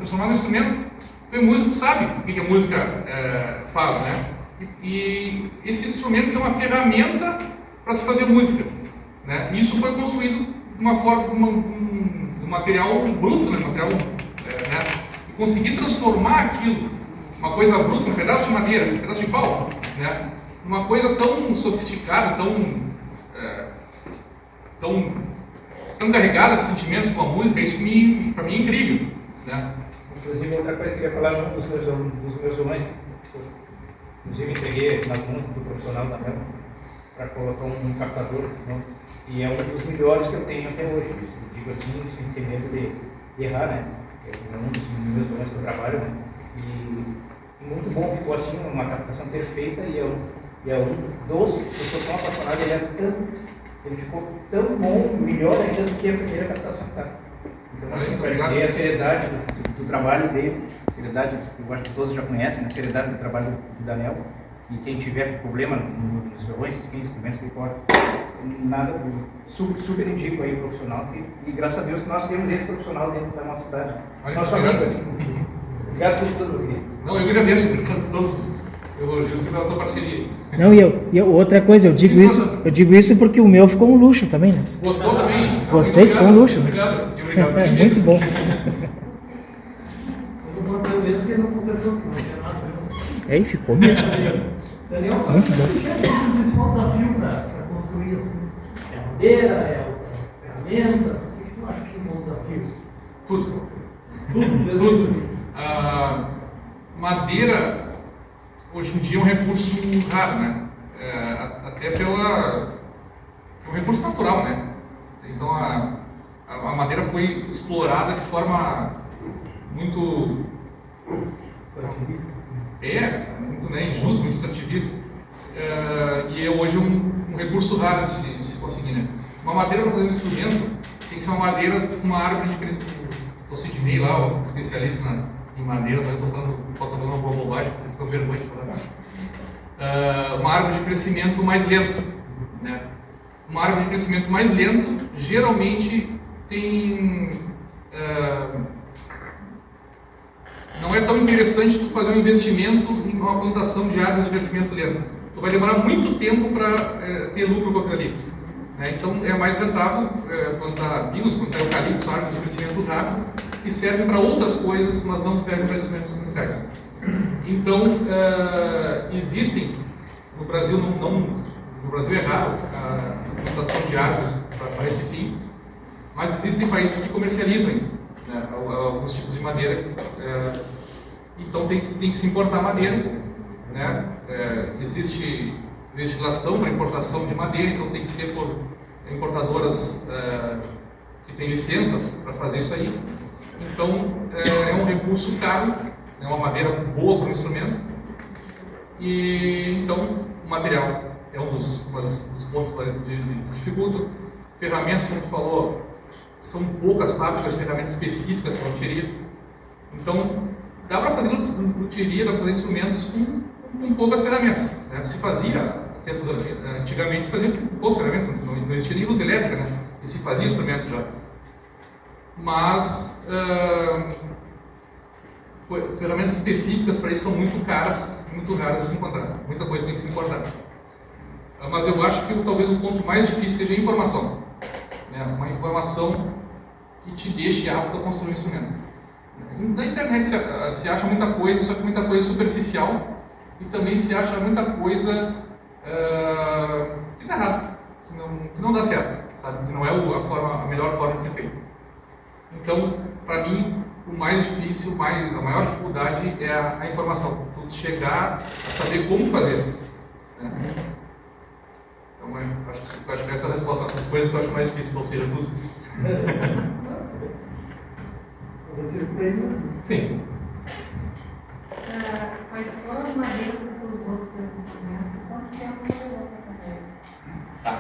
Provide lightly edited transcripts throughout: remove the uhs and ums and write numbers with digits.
transformar no instrumento. Quem é músico sabe o que a música faz, né? E esses instrumentos são uma ferramenta para se fazer música, né? Isso foi construído de uma forma, um material bruto, né? Material, né? E conseguir transformar aquilo, uma coisa bruta, um pedaço de madeira, um pedaço de pau, né? Uma coisa tão sofisticada, tão carregada de sentimentos com a música, isso para mim é incrível, né? Inclusive, outra coisa que eu ia falar, num dos meus violões, inclusive entreguei nas mãos do profissional da Mel para colocar um captador, né? E é um dos melhores que eu tenho até hoje, digo assim, sem medo de errar, né? É um dos meus violões que eu trabalho, né? E muito bom, ficou assim, uma captação perfeita, e é um dos, eu sou tão apaixonado, ele ficou tão bom, melhor ainda do que a primeira captação que está. Então, assim, para dizer a seriedade do trabalho dele, seriedade, eu acho que todos já conhecem, a seriedade do trabalho do Daniel, e quem tiver problema nos violões, instrumentos de corda, nada, super indico aí o profissional, e graças a Deus que nós temos esse profissional dentro da nossa cidade. Nosso amigo, assim. Obrigado por tudo, querido. Não, eu agradeço por todos os elogios pela tua parceria. Não, e outra coisa, eu digo isso porque o meu ficou um luxo também, né? Gostou também? Gostei, ficou um luxo. Obrigado. Obrigado. Muito bom. Aí ficou mesmo. Daniel, muito bom. O principal desafio para construir assim, é a madeira, é a ferramenta, o que tu acha que são os desafios? Tudo. Madeira, hoje em dia, é um recurso raro, né? Até é um recurso natural, né? Então, a madeira foi explorada de forma muito... muito, né, injusta, muito extrativista. E é hoje um recurso raro de se conseguir, né? Uma madeira para fazer um instrumento tem que ser uma madeira com uma árvore de crescimento. O Sidney lá, o especialista em madeiras, eu posso estar falando uma boa bobagem, porque fica vergonha de falar. Uma árvore de crescimento mais lento, né? Uma árvore de crescimento mais lento geralmente tem... não é tão interessante tu fazer um investimento em uma plantação de árvores de crescimento lento. Tu vai demorar muito tempo para ter lucro com aquilo ali, né? Então é mais rentável plantar pinos, plantar eucaliptos, árvores de crescimento rápido, que servem para outras coisas, mas não servem para instrumentos musicais. Então existem, no Brasil no Brasil é raro a plantação de árvores para esse fim, mas existem países que comercializam, né, alguns tipos de madeira. Então tem que se importar madeira, né? Existe legislação para importação de madeira, então tem que ser por importadoras que têm licença para fazer isso aí. Então é um recurso caro, é uma madeira boa para o instrumento, e então o material é um dos pontos que dificultam. Ferramentas, como tu falou, são poucas fábricas de ferramentas específicas para luthieria. Então, dá para fazer luthieria, dá para fazer instrumentos com poucas ferramentas, né? Se fazia, antigamente se fazia com poucas ferramentas, não existia nem luz elétrica, né? E se fazia instrumento já. Mas, ferramentas específicas para isso são muito caras, muito raras de se encontrar. Muita coisa tem que se importar. Mas eu acho que talvez o ponto mais difícil seja a informação, né? Uma informação que te deixe apto a construir um instrumento. Na internet se acha muita coisa, só que muita coisa superficial, e também se acha muita coisa que dá errado, que não dá certo, sabe? Que não é a melhor forma de ser feito. Então, para mim, o mais difícil, a maior dificuldade é a informação, tu chegar a saber como fazer, né? Então, acho que essa é a resposta a essas coisas que eu acho mais difícil, ou seja, tudo. Sim. Quais foram as madeiras que tu usou para os instrumentos? Quanto tempo levou para fazer? Tá.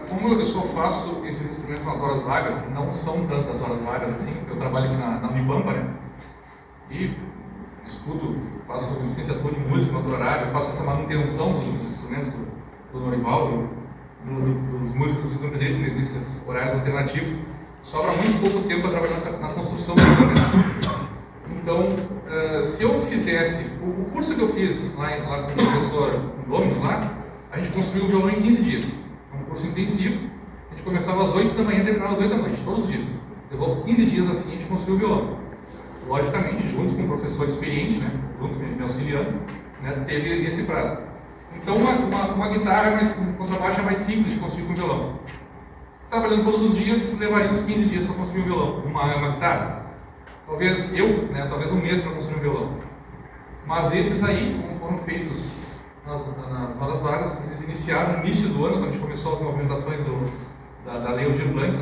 Como eu só faço esses instrumentos nas horas vagas, não são tantas horas vagas assim, eu trabalho aqui na Unibampa, né? E estudo, faço licenciatura em música no outro horário, faço essa manutenção dos instrumentos do Norival, dos músicos do Campo Direito nesses horários alternativos. sobra muito pouco tempo para trabalhar na construção do instrumento. Então, se eu fizesse o curso que eu fiz lá com o professor Dominus, lá, a gente construiu o violão em 15 dias. É um curso intensivo. A gente começava às 8 da manhã e terminava às 8 da noite, todos os dias. Levou 15 dias assim, a gente construiu o violão. Logicamente, junto com um professor experiente, né, junto me auxiliando, né, teve esse prazo. Então, uma guitarra, um contrabaixo é mais simples de construir com violão. Trabalhando todos os dias, levaria uns 15 dias para construir um violão, uma guitarra. Talvez talvez um mês para construir um violão. Mas esses aí, como foram feitos nas horas vagas, eles iniciaram no início do ano, quando a gente começou as movimentações da Lei Aldir Blanc,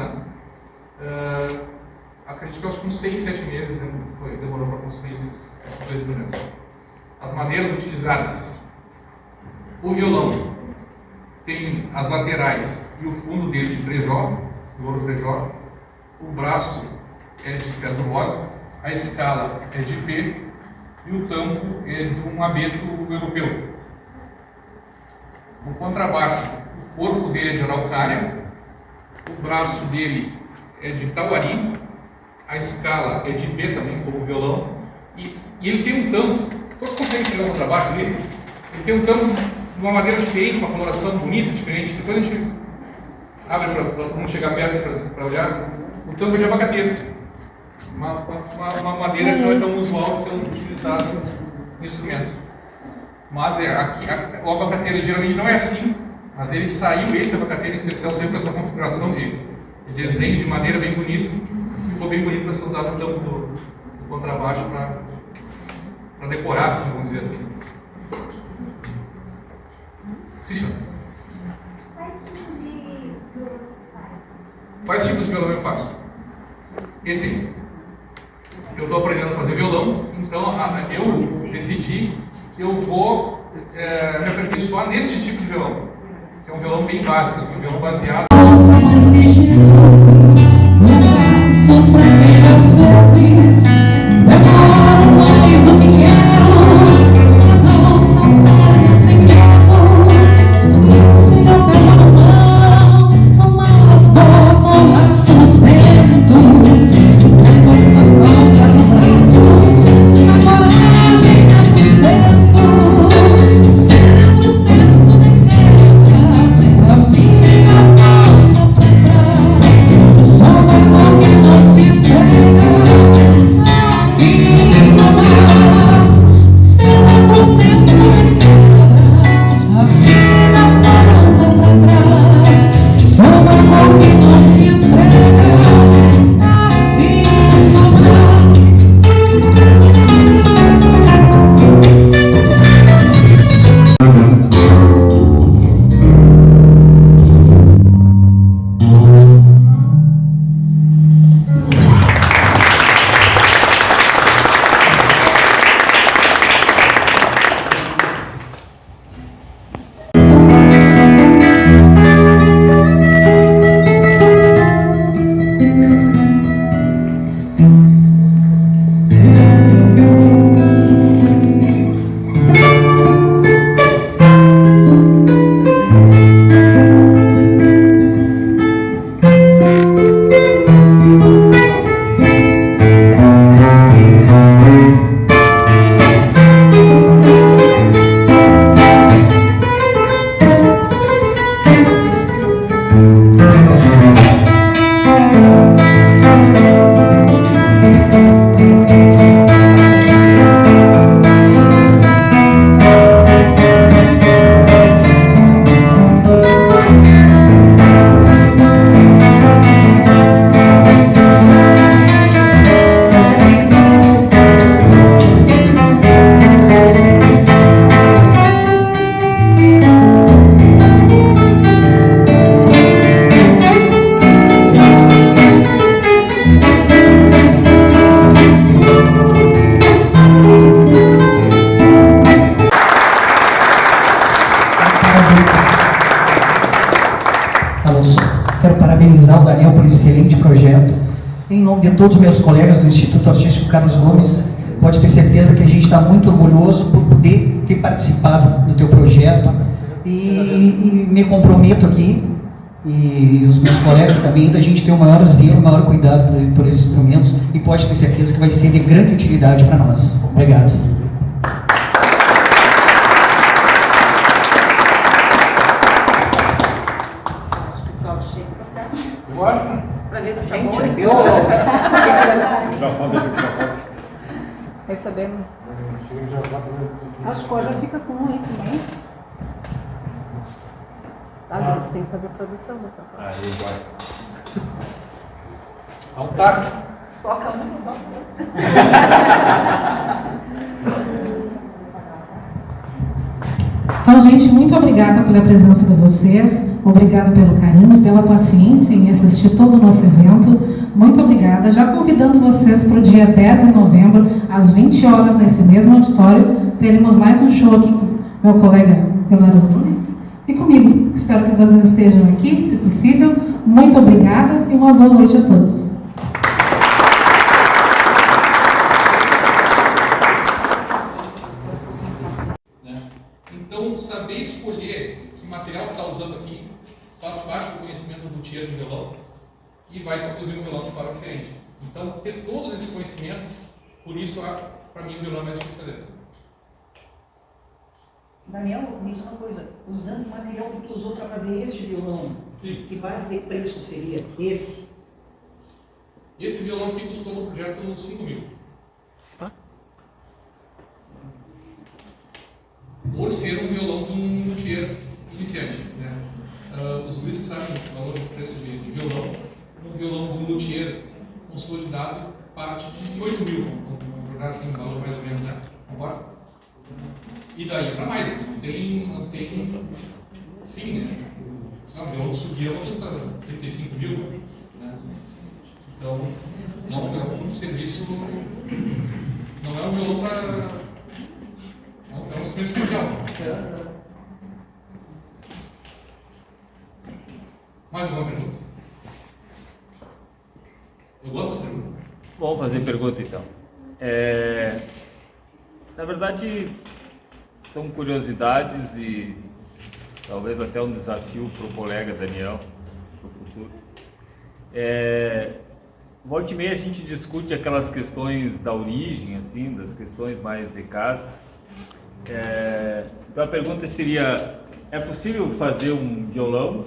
acredito que acho que uns 6, 7 meses, né, demorou para construir esses dois instrumentos. As maneiras utilizadas. O violão tem as laterais e o fundo dele de frejó, de ouro frejó. O braço é de celulose, a escala é de P e o tampo é de um abeto europeu. O contrabaixo, o corpo dele é de araucária, o braço dele é de tauari, a escala é de B também, como o violão, e ele tem um tampo. Todos conseguem pegar o contrabaixo dele? Ele tem um tampo de uma maneira diferente, uma coloração bonita, diferente. Depois a gente abre para não chegar perto para olhar. O tampo é de abacateiro. Uma madeira que não é tão usual de ser utilizada no instrumento. Mas o abacateiro geralmente não é assim, mas ele saiu, esse abacateiro em especial, saiu com essa configuração de desenho de madeira bem bonito. Ficou bem bonito para ser usado no tampo do contrabaixo para decorar, assim, vamos dizer assim. Sim, Quais tipos de violão você faz? quais tipos de violão eu faço? Esse aí. Eu estou aprendendo a fazer violão, então eu decidi que eu vou me aperfeiçoar nesse tipo de violão, que é um violão bem básico, assim, um violão baseado. Mais ligeiro, sofrer às vezes, demoro mais do que quero, mas a onça perde sem medo. Se eu pego na mão, são malas, boto laço nos dedos, sem coisa falta no braço, na coragem me sustento, sempre o tempo de guerra, a vida volta pra trás, só o amor que não se entrega, assim não mais, celebra o tempo de guerra, a vida volta pra trás, só o amor que não se entrega, assim não mais. Alonso, quero parabenizar o Daniel por esse excelente projeto. Em nome de todos os meus colegas do Instituto Artístico Carlos Gomes, pode ter certeza que a gente está muito orgulhoso por poder ter participado do teu projeto e me comprometo aqui e os meus colegas também, da gente ter o maior zelo, o maior cuidado por esses instrumentos, e pode ter certeza que vai ser de grande utilidade para nós. Obrigado. Acho que o Claudio chega a tocar. Eu acho, né? Pra ver se tá Gente, bom. Recebendo. Acho que já fica com um aí também. Ah, eles têm que fazer produção dessa forma. Então tá. Toca um, não toca Então, gente, muito obrigada pela presença de vocês, obrigado pelo carinho, pela paciência em assistir todo o nosso evento. Muito obrigada. Já convidando vocês para o dia 10 de novembro, às 20 horas, nesse mesmo auditório, teremos mais um show aqui com meu colega Leonardo Nunes e comigo. Espero que vocês estejam aqui, se possível. Muito obrigada e uma boa noite a todos. Então, saber escolher que material que está usando aqui faz parte do conhecimento do luthier do violão e vai produzir um violão de forma diferente. Então, ter todos esses conhecimentos, por isso, para mim, o violão é mais difícil de fazer. Daniel, me diz uma coisa, usando o material que tu usou para fazer este violão, Sim. que base de preço seria esse? Esse violão aqui custou no projeto 5 mil. Por ser um violão de um luthier iniciante, né? Os guris que sabem o valor do preço de violão, um violão de um luthier consolidado parte de 8 mil, vamos jogar assim um valor mais ou menos, né? Concorda? E daí para mais, não tem fim, né? Um violão de Sugiela custa 35 mil, né? Então, não é um serviço, não é um violão para... É um instrumento especial. Mais alguma pergunta? Eu gosto dessa pergunta. Vamos fazer pergunta então. Na verdade, são curiosidades e talvez até um desafio para o colega Daniel, para o futuro. Volta e meia a gente discute aquelas questões da origem, assim, das questões mais de casa. Então a pergunta seria, é possível fazer um violão,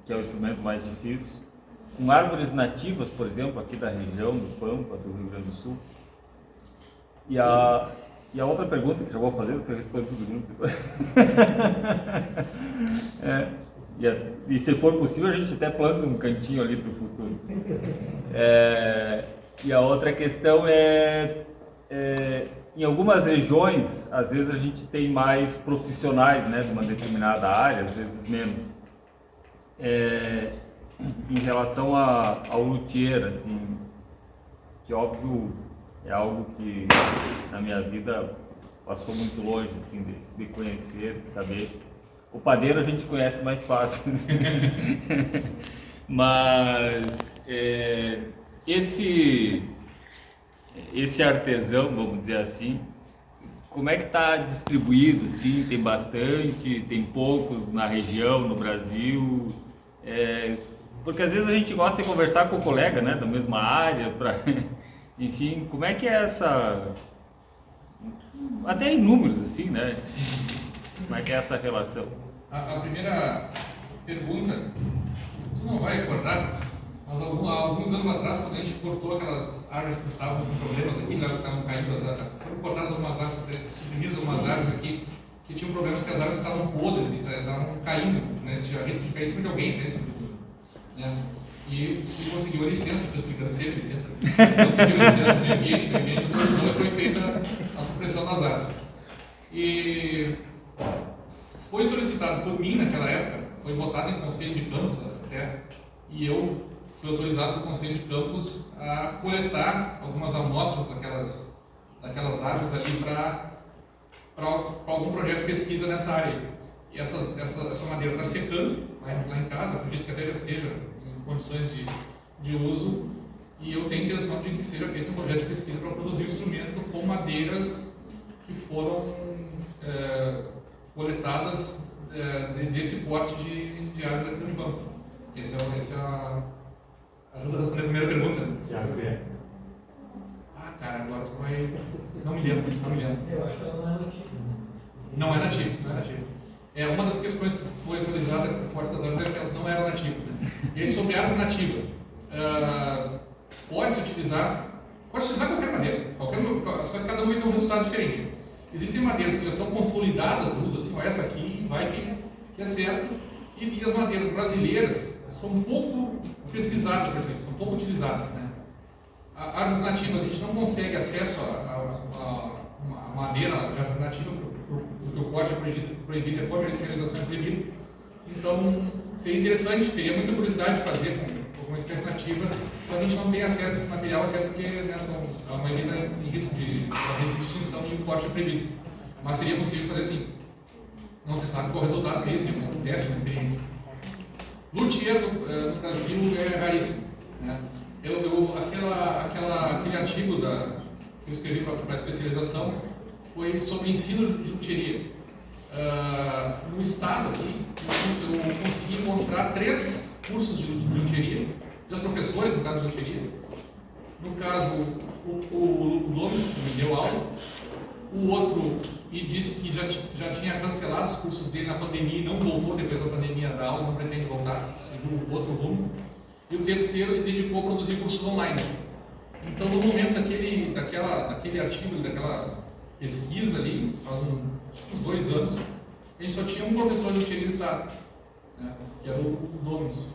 que é o instrumento mais difícil, com árvores nativas, por exemplo, aqui da região do Pampa, do Rio Grande do Sul? E a outra pergunta que eu vou fazer, você responde tudo junto depois. E se for possível, a gente até planta um cantinho ali para o futuro. E a outra questão em algumas regiões, às vezes a gente tem mais profissionais, né, de uma determinada área, às vezes menos. Em relação ao luthier, assim, que óbvio é algo que na minha vida passou muito longe, assim, de conhecer, de saber. O padeiro a gente conhece mais fácil, mas esse artesão, vamos dizer assim, como é que está distribuído, assim? Tem bastante, tem poucos na região, no Brasil? Porque às vezes a gente gosta de conversar com o colega, né, da mesma área, enfim, como é que é essa... Até em números, assim, né? Como é que é essa relação? A primeira pergunta, tu não vai recordar, mas alguns anos atrás, quando a gente cortou aquelas árvores que estavam com problemas aqui, que estavam caindo, foram cortadas algumas árvores, suprimidas algumas árvores aqui, que tinham problemas que as árvores estavam podres e estavam caindo, né? Tinha risco de cair em cima de alguém, né? Né? E se conseguiu a licença, estou explicando, teve licença, conseguiu a licença do meio ambiente autorizou e foi feita a supressão das árvores. E foi solicitado por mim naquela época, foi votado em Conselho de Campos até, e eu fui autorizado pelo Conselho de Campos a coletar algumas amostras daquelas árvores ali para algum projeto de pesquisa nessa área. E essa madeira está secando lá em casa, acredito que até já esteja em condições de uso, e eu tenho intenção de que seja feito um projeto de pesquisa para produzir um instrumento com madeiras que foram coletadas desse porte de árvore da Unipampa. Esse ajuda a responder a primeira pergunta. Né? Já vi. Ah, cara, agora tu vai... Não me lembro. Eu acho que ela não é nativa. Não é nativo. É uma das questões que foi atualizada por Porta das Árvores é que elas não eram nativas. Né? E aí, sobre árvore nativa, pode-se utilizar qualquer madeira, só que cada um vai ter um resultado diferente. Existem madeiras que já são consolidadas, uso assim, ó, essa aqui vai que é certo, e as madeiras brasileiras são pouco pesquisadas, por exemplo, são pouco utilizadas. Né? Árvores nativas, a gente não consegue acesso a madeira de árvore nativa, porque o corte é proibido, a comercialização é proibida. Então, seria interessante, teria muita curiosidade de fazer com uma espécie nativa, só que a gente não tem acesso a esse material, até porque né, a maioria está em risco de extinção e o corte é proibido. Mas seria possível fazer assim. Não se sabe qual o resultado seria, assim, um teste, uma experiência. Luthier no Brasil é raríssimo. Né? Aquele artigo que eu escrevi para a especialização foi sobre ensino de luthieria. No estado aqui, eu consegui encontrar 3 cursos de luthieria, 2 professores, no caso de luthieria. No caso, o Douglas, que me deu aula, o outro me disse que já tinha cancelado os cursos dele na pandemia e não voltou depois da pandemia da aula, não pretende voltar, seguiu outro rumo. E o terceiro se dedicou a produzir cursos online. Então, no momento daquele artigo, daquela pesquisa ali, faz uns 2 anos, a gente só tinha um professor de luthieria no estado, né, que era o Douglas.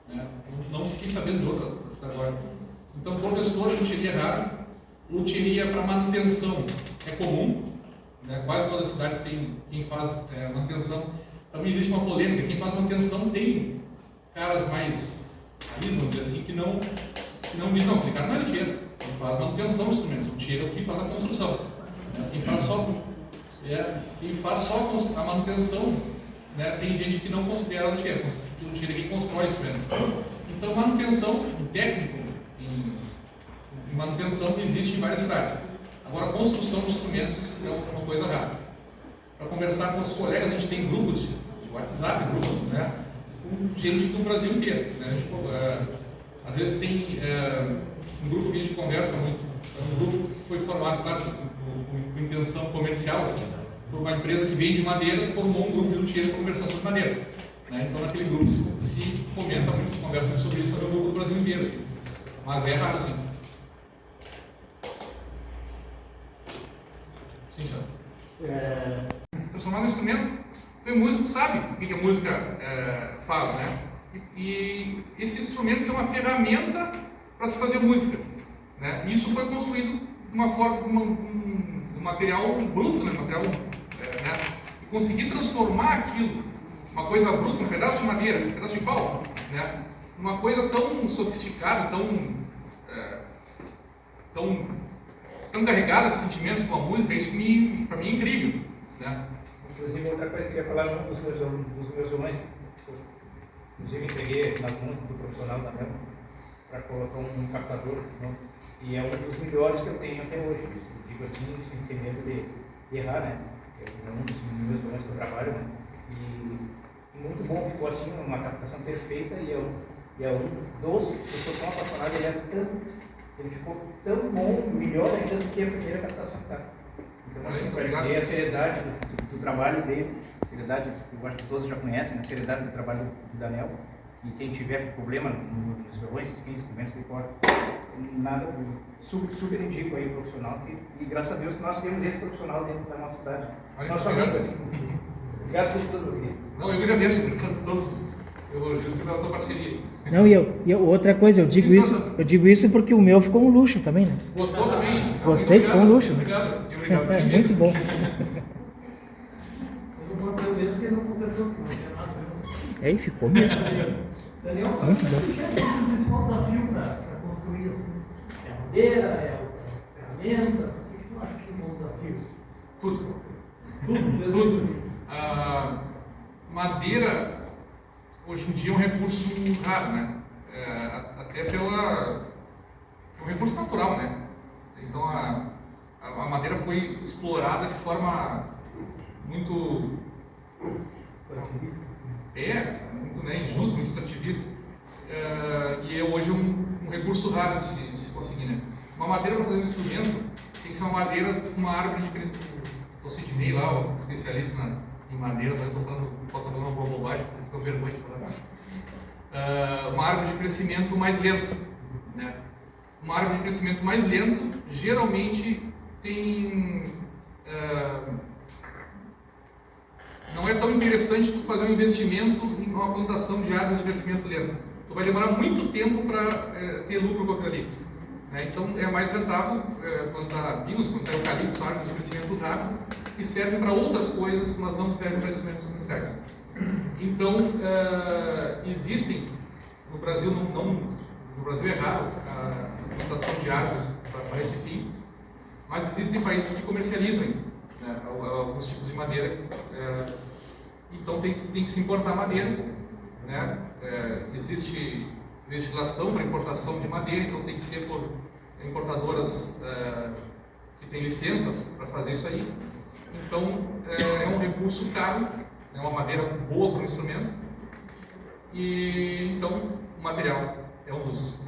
Né? Não fiquei sabendo de outro agora. Então, professor de luthieria é raro, luthieria para manutenção é comum, né? Quase todas as cidades têm quem faz manutenção. Também existe uma polêmica, quem faz manutenção tem caras mais vamos dizer assim, que não dizem, não, aquele cara não é luthier, ele faz manutenção dos instrumentos, o luthier é o que faz a construção. Né? Quem faz só a manutenção, né? Tem gente que não considera luthier, o luthier é quem constrói o instrumento. Então, manutenção, um técnico em manutenção existe em várias cidades. Agora, a construção de instrumentos é uma coisa rara. Para conversar com os colegas, a gente tem grupos de WhatsApp, né, com gente do Brasil inteiro. Né? Às vezes tem um grupo que a gente conversa muito, um grupo que foi formado, claro, com intenção comercial, assim, por uma empresa que vende madeiras, formou um grupo de luthier para conversar sobre madeiras. Né? Então, naquele grupo se comenta muito, se conversa muito sobre isso, mas é um grupo do Brasil inteiro. Assim. Mas é raro, sim. Sim, senhor. Transformar no instrumento, então o músico sabe o que a música faz, né? E esses instrumentos são uma ferramenta para se fazer música, né? Isso foi construído de uma forma, um material bruto, né? Né? E conseguir transformar aquilo, uma coisa bruta, um pedaço de madeira, um pedaço de pau, né? Uma coisa tão sofisticada, tão carregada de sentimentos com a música, isso para mim é incrível, né? Inclusive, outra coisa que eu queria falar, um dos meus violões, inclusive entreguei nas mãos do profissional da Mel para colocar um captador, né? E é um dos melhores que eu tenho até hoje, digo assim, sem medo de errar, né? É um dos meus violões que eu trabalho, né? E muito bom, ficou assim, uma captação perfeita, e é um dos, eu sou tão apaixonado, ele ficou tão bom, melhor ainda do que a primeira captação que está. Então, assim, parecer a seriedade do trabalho dele, seriedade, eu acho que todos já conhecem, a seriedade do trabalho do Daniel, e quem tiver problema nos violões, instrumentos de corda, nada, super indico aí o profissional, e graças a Deus que nós temos esse profissional dentro da nossa cidade. Nosso amigo, assim. Obrigado por tudo, meu querido. Não, eu agradeço por todos os elogios pela tua parceria. Não, e outra coisa, eu digo isso porque o meu ficou um luxo também, né? Gostou também? Gostei, ficou um luxo. Obrigado. Muito bom. Eu não posso mesmo porque não consertou, não tinha nada. Aí ficou mesmo. Daniel, Muito bom. o principal desafio para construir assim? É a madeira, é a ferramenta? O que tu acha que é um desafio? Tudo. A madeira, hoje em dia, é um recurso raro, né? Até um recurso natural, né? Então, a madeira foi explorada de forma muito... muito, né, injusta, muito extrativista. e é hoje um recurso raro de se conseguir, né? Uma madeira para fazer um instrumento tem que ser uma madeira, uma árvore de crescimento. O Sidney lá, o especialista em madeiras, eu posso estar falando uma bobagem, porque fica vergonha de falar. Uma árvore de crescimento mais lento, né? Uma árvore de crescimento mais lento geralmente tem não é tão interessante tu fazer um investimento em uma plantação de árvores de crescimento lento. Tu vai demorar muito tempo para ter lucro com aquilo ali, né? Então é mais rentável plantar pinos, plantar eucaliptos, árvores de crescimento rápido, que servem para outras coisas, mas não servem para instrumentos musicais. Então existem no Brasil, no Brasil é raro a plantação de árvores para esse fim, mas existem países que comercializam, né, alguns tipos de madeira. Então tem que se importar madeira, né? Existe legislação para importação de madeira, então tem que ser por importadoras que têm licença para fazer isso aí. Então é um recurso caro, é uma madeira boa para o instrumento, e então o material é um dos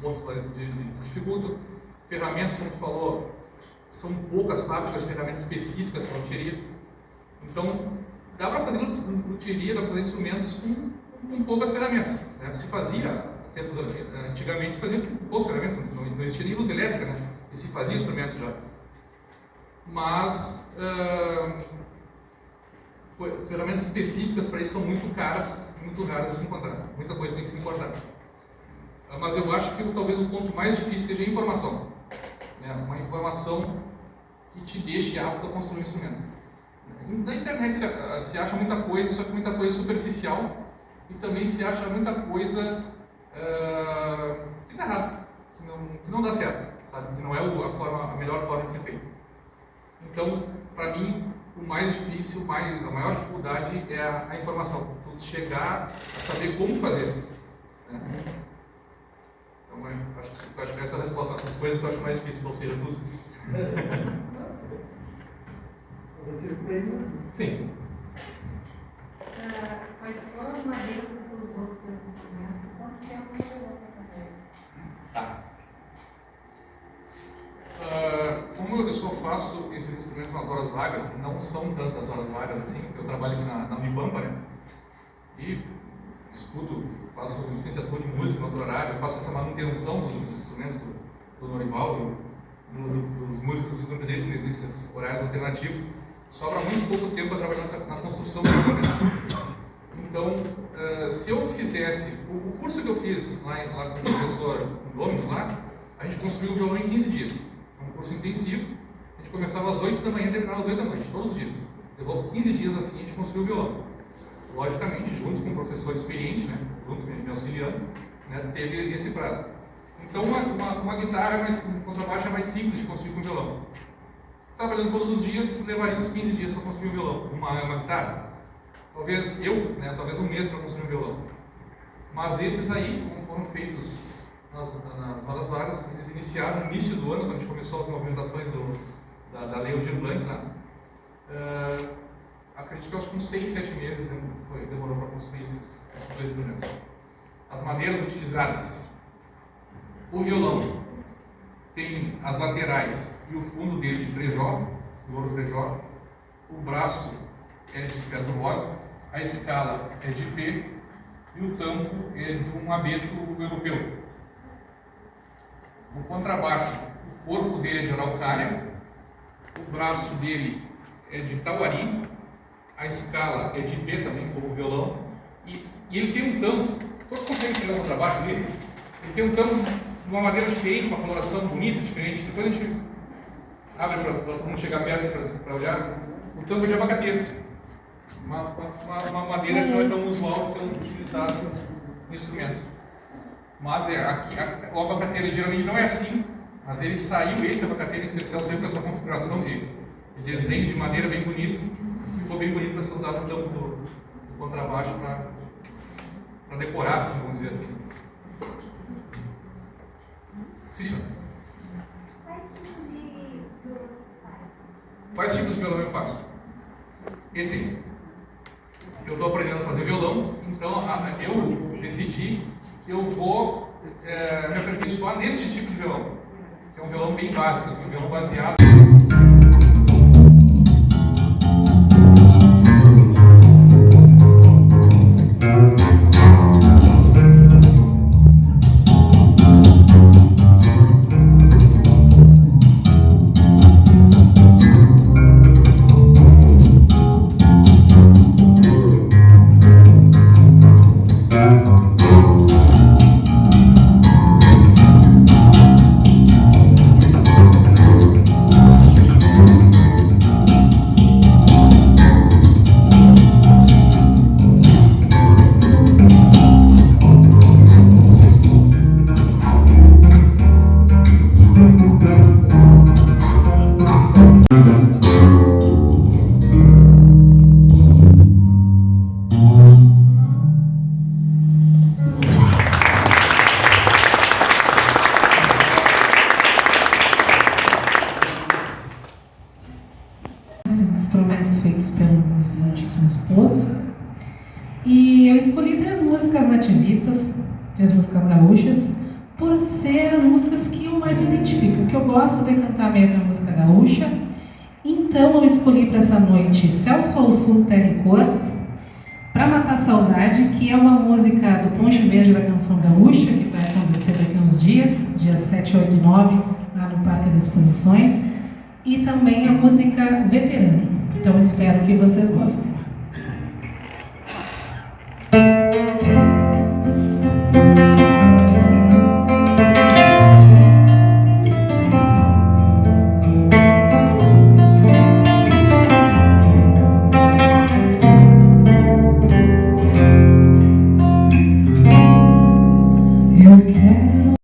pontos que dificultam. Ferramentas, como tu falou, são poucas fábricas de ferramentas específicas para luthieria. Então dá para fazer luthieria, dá para fazer instrumentos com poucas ferramentas, né? Se fazia, antigamente se fazia com poucas ferramentas, não existia nem luz elétrica, né? E se fazia instrumentos já. Mas ferramentas específicas para isso são muito caras, muito raras de se encontrar. Muita coisa tem que se importar. Mas eu acho que talvez o ponto mais difícil seja a informação, né? Uma informação que te deixe apto a construir um instrumento. Na internet se acha muita coisa, só que muita coisa superficial, e também se acha muita coisa que dá errado, que não dá certo, sabe? Que não é a melhor forma de ser feito. Então, para mim, o mais difícil, a maior dificuldade é a informação, tu chegar a saber como fazer, né? Então, acho que essa é a resposta a essas coisas que eu acho mais difícil, ou seja, tudo. Sim. Mas fora as madeiras que tu usou para os teus instrumentos, quanto tempo levou para fazer? Tá. Como eu só faço esses instrumentos nas horas vagas, não são tantas horas vagas assim, eu trabalho aqui na Unibampa, né? E estudo, faço licenciatura em música no outro horário, faço essa manutenção dos instrumentos do Norival, dos músicos do Campo Direito nesses horários alternativos. Sobra muito pouco tempo para trabalhar na construção do instrumento. Então, se eu fizesse o curso que eu fiz lá com o professor Dominus, a gente construiu o violão em 15 dias. É um curso intensivo. A gente começava às 8 da manhã e terminava às 8 da noite, todos os dias. Levou 15 dias assim, a gente construiu o violão. Logicamente, junto com um professor experiente, né, junto me auxiliando, né, teve esse prazo. Então, uma guitarra, um contrabaixo é mais simples de construir com violão. Trabalhando todos os dias, levaria uns 15 dias para construir um violão. Uma guitarra, talvez talvez um mês para construir um violão. Mas esses aí, como foram feitos nas horas vagas, eles iniciaram no início do ano, quando a gente começou as movimentações da Lei Aldir Blanc, acredito que acho que uns 6, 7 meses demorou para construir esses dois instrumentos. As madeiras utilizadas. O violão tem as laterais e o fundo dele de frejó, louro frejó. O braço é de cedro rosa, a escala é de P e o tampo é de um abeto europeu. O contrabaixo, o corpo dele é de araucária, o braço dele é de tauari, a escala é de P também, como o violão, e ele tem um tampo. Todos conseguem pegar o contrabaixo dele? Ele tem um tampo de uma madeira diferente, uma coloração bonita, diferente. Depois a gente abre para todo mundo chegar perto para olhar. O tampo é de abacateiro. Uma madeira que não é tão usual ser utilizada no instrumento. Mas o abacateiro geralmente não é assim, mas ele saiu, esse abacateiro em especial, saiu com essa configuração de desenho de madeira bem bonito. Ficou bem bonito para ser usado no tampo do contrabaixo para decorar, assim, vamos dizer assim. Sim, senhor. Quais tipos de violão você faz? Quais tipos de violão eu faço? Esse aí. Eu estou aprendendo a fazer violão, então eu decidi que eu vou me aperfeiçoar nesse tipo de violão, que é um violão bem básico, assim, um violão baseado. Instrumentos feitos pelo meu excelentíssimo esposo. E eu escolhi 3 músicas nativistas, 3 músicas gaúchas, por ser as músicas que eu mais me identifico. O que eu gosto de cantar mesmo é a música gaúcha. Então eu escolhi para essa noite Céu, Sol, Sul, Terra e Cor, Pra Matar Saudade, que é uma música do Poncho Verde da Canção Gaúcha, que vai acontecer daqui a uns dias, dias 7, 8 e 9, lá no Parque das Exposições. E também a música Veterano. Então espero que vocês gostem.